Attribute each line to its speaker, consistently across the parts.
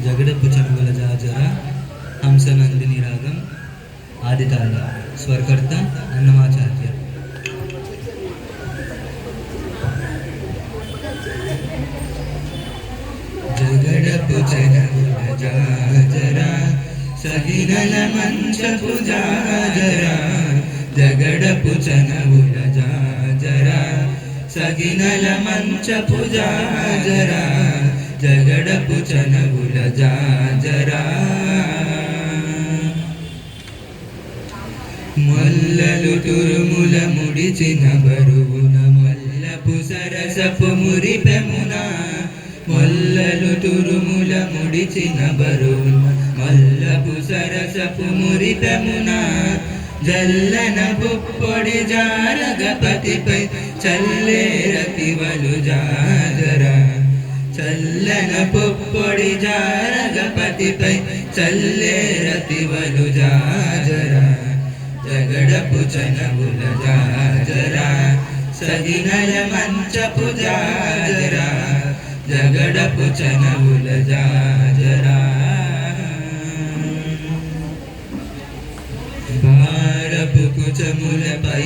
Speaker 1: జగడపు చనుగుల జాజర హంసనందిని రాగం ఆదితాళ స్వరకర్త అన్నమాచార్య. జగడపు చనుగుల జాజర సగినల మంచపు జాజర జగడపు చనుగుల జాజర సగినల మంచపు జాజర జగడపు చనుగుల జాజర మొల్లలు తురుముల ముడిచిన బరువున మొల్లపు సరసపు మురిపెమున మొల్లలు తురుముల ముడిచిన బరువున మొల్లపు సరసపు మురిపెమున జల్లన పుప్పొడి జారగపతిపై చల్లేరతివలు జాజర చల్లన పుప్పొడి జారగపతిపై చల్లేరతివలు జాజర జగడపు చనుగుల జాజర సగినల మంచపు జాజర జగడపు చనుగుల జాజర భారపు కుచముల పై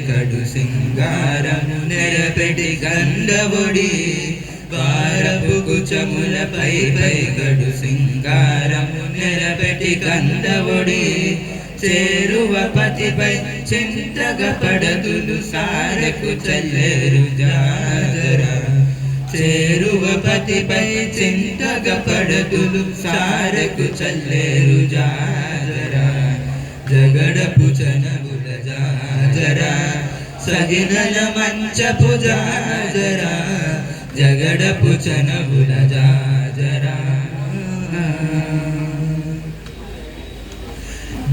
Speaker 1: కడు సింగారము నెరపెటి గండవొడి భారపు కుచముల పై కడు సింగారము నెరపెటి గండవొడి చేరువ పతిపై చింతగ పడదులు సారకు చల్లేరు జాజర చేరువ పతిపై చింతగ పడదులు సారకు చల్లేరు జాజర జగడపు చనుగుల జాజర సగినల మంచపు జాజర జగడపు చనుగుల జాజర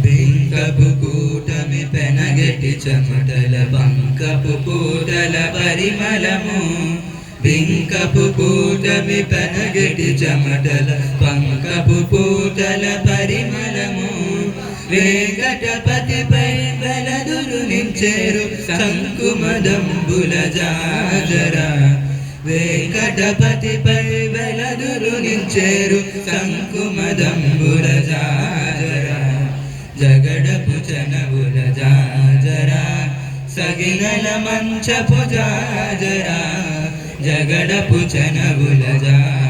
Speaker 1: బింకపు కూటమి పెనగటి చెమటల బంకపు కూటల పరిమళము బింకపు కూటమి పెనగటి చెమటల బంకపు కూటల పరిమళము వేంకటపతిపై వెలదురు నించేరు సంకుమదంబుల జాజర వేంకటపతిపై వెలదురు నించేరు సంకుమదంబుల జాజర జగడపు చనుగుల జాజర సగినల మంచపు జాజర జగడపు చనుగుల జాజర.